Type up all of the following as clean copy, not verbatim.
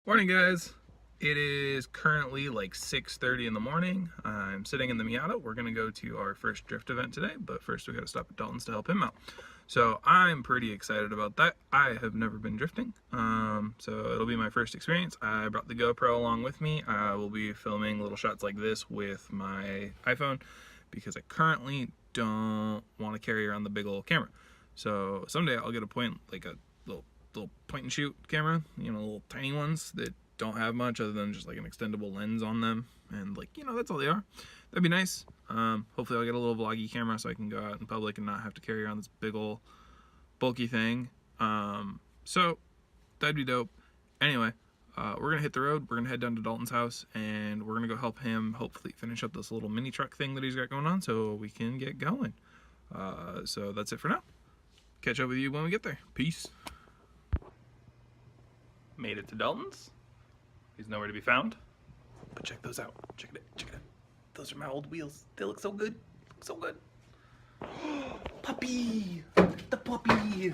Morning, guys. It is currently like 6:30 in the morning. I'm sitting in the Miata. We're gonna go to our first drift event today, but first we gotta stop at Dalton's to help him out. So I'm pretty excited about that. I have never been drifting, so it'll be my first experience. I brought the GoPro along with me. I will be filming little shots like this with my iPhone because I currently don't want to carry around the big old camera. So someday I'll get a point, like a little point and shoot camera, you know, little tiny ones that don't have much other than just like an extendable lens on them, and like, you know, that's all they are. That'd be nice. Hopefully I'll get a little vloggy camera so I can go out in public and not have to carry around this big old bulky thing. So that'd be dope. Anyway, we're gonna hit the road. We're gonna head down to Dalton's house and we're gonna go help him hopefully finish up this little mini truck thing that he's got going on so we can get going. So that's it for now. Catch up with you when we get there. Peace. Made it to Dalton's. He's nowhere to be found. But check those out. Check it out. Those are my old wheels. They look so good. So good. Puppy! The puppy!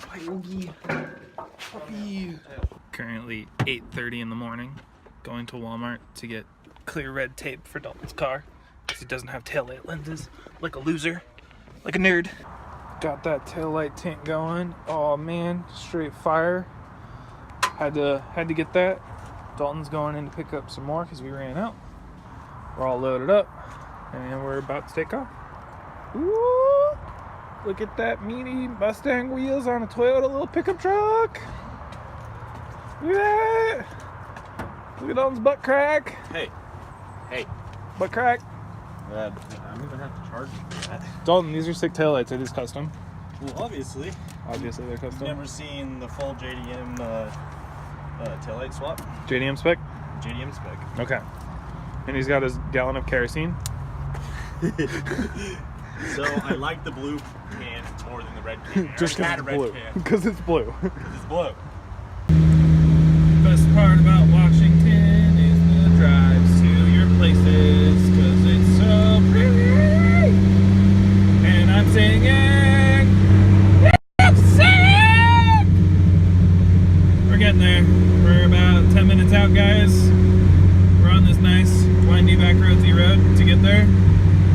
Hi, Oogie. Puppy! Currently 8:30 in the morning. Going to Walmart to get clear red tape for Dalton's car because he doesn't have taillight lenses. Like a loser. Like a nerd. Got that taillight tint going. Oh man, straight fire. Had to get that. Dalton's going in to pick up some more because we ran out. We're all loaded up and we're about to take off. Ooh, look at that meaty Mustang wheels on a Toyota little pickup truck. Look at that. Look at Dalton's butt crack. Hey. Butt crack. I'm gonna have to charge you for that. Dalton, these are sick taillights. Are these custom? Well, obviously. Obviously they're custom. Never seen the full JDM taillight swap? JDM spec? JDM spec. Okay. And he's got his gallon of kerosene. So I like the blue can more than the red can. Just because it's blue. Because it's blue. It's blue. Best part about Washington is the drives to your places, because it's so pretty. And I'm singing. We're getting there. We're about 10 minutes out, guys. We're on this nice windy back roadsy road to get there.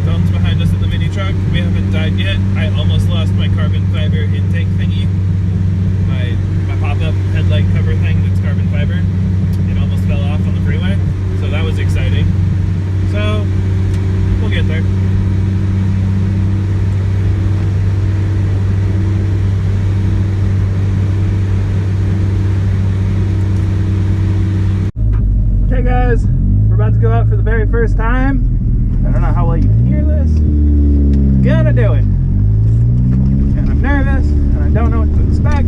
Dalton's behind us in the mini truck. We haven't died yet. I almost lost my carbon fiber intake thingy. My pop-up headlight cover thing that's carbon fiber. It almost fell off on the freeway. So that was exciting. So we'll get there. Okay guys, we're about to go out for the very first time. I don't know how well you can hear this. Gonna do it. And I'm nervous, and I don't know what to expect.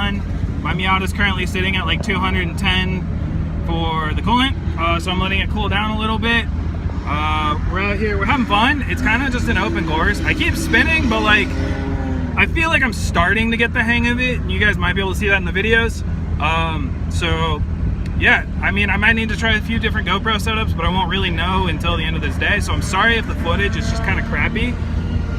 fun. My Miata is currently sitting at like 210 for the coolant, so I'm letting it cool down a little bit. We're out here, we're having fun. It's kind of just an open course. I keep spinning, but like, I feel like I'm starting to get the hang of it. You guys might be able to see that in the videos. So yeah, I mean, I might need to try a few different GoPro setups, but I won't really know until the end of this day. So I'm sorry if the footage is just kind of crappy.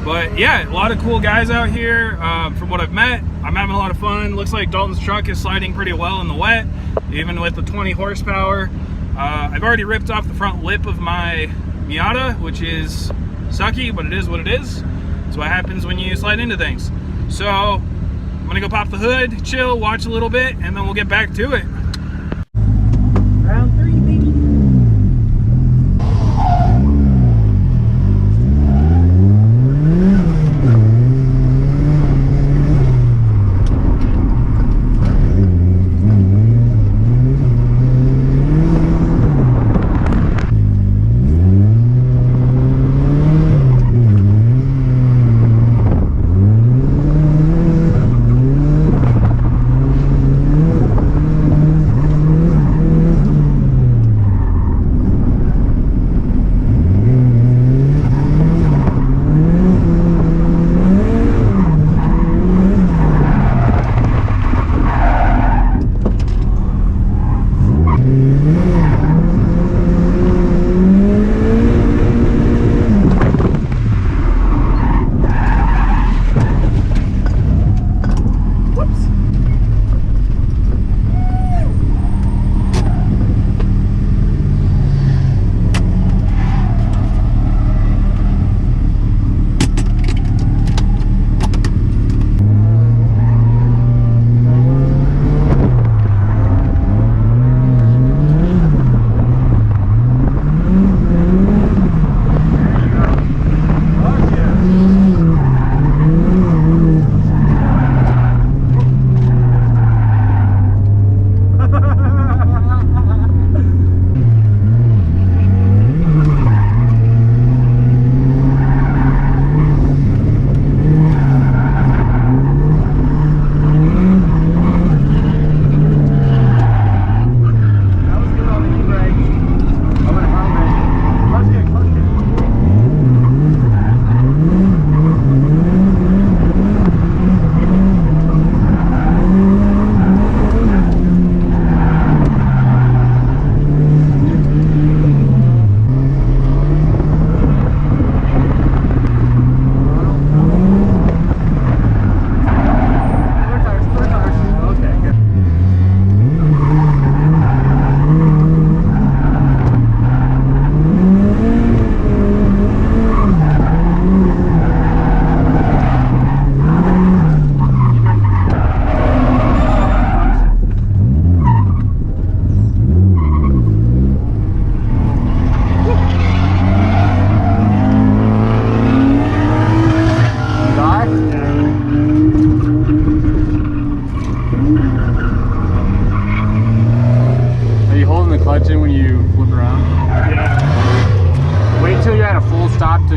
But yeah, a lot of cool guys out here. From what I've met, I'm having a lot of fun. Looks like Dalton's truck is sliding pretty well in the wet, even with the 20 horsepower. I've already ripped off the front lip of my Miata, which is sucky, but it is what it is. It's what happens when you slide into things. So I'm gonna go pop the hood, chill, watch a little bit, and then we'll get back to it. Round 3, baby.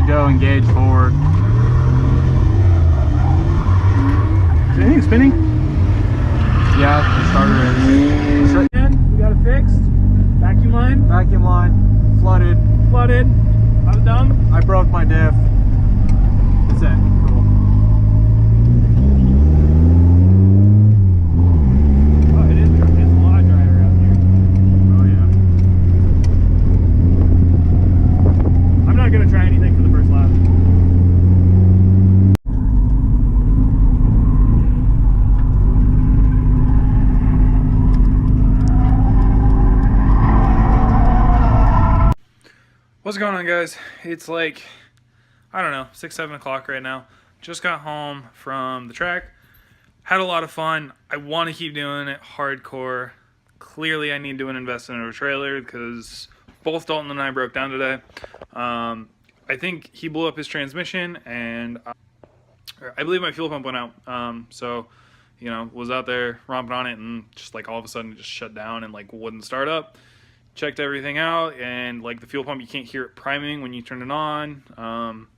to go engage forward. Is anything spinning? Yeah, the starter is. We got it fixed. Vacuum line. Vacuum line. Flooded. Flooded. I was done. I broke my diff. That's it. Cool. Oh, it is. It's a lot drier out here. Oh yeah. I'm not gonna try anything for the first lap. What's going on, guys? It's like, I don't know, 6, 7 o'clock right now. Just got home from the track. Had a lot of fun. I want to keep doing it hardcore. Clearly, I need to invest in a trailer because both Dalton and I broke down today. I think he blew up his transmission, and I believe my fuel pump went out. So, you know, was out there romping on it, and just like all of a sudden it just shut down and like wouldn't start up. Checked everything out, and like the fuel pump, you can't hear it priming when you turn it on.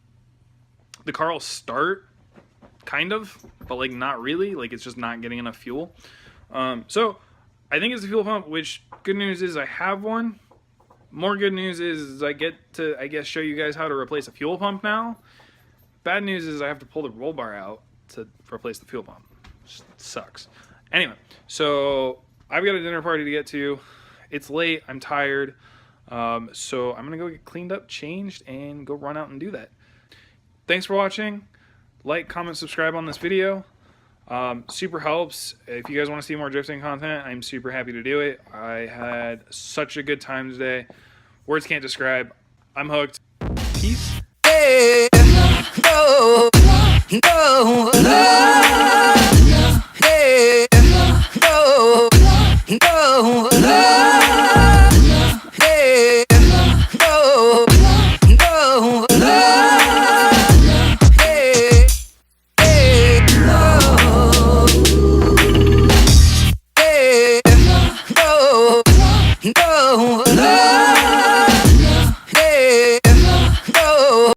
The car will start kind of, but like not really. Like it's just not getting enough fuel. So I think it's the fuel pump, which good news is I have one. More good news is I get to, I guess, show you guys how to replace a fuel pump now. Bad news is I have to pull the roll bar out to replace the fuel pump. It sucks. Anyway, so I've got a dinner party to get to. It's late. I'm tired. So I'm going to go get cleaned up, changed, and go run out and do that. Thanks for watching. Like, comment, subscribe on this video. Super helps. If you guys want to see more drifting content, I'm super happy to do it. I had such a good time today. Words can't describe. I'm hooked. Peace. Hey, no, no, hey, no, no, hey, no, no, hey, hey, no, hey, no, no.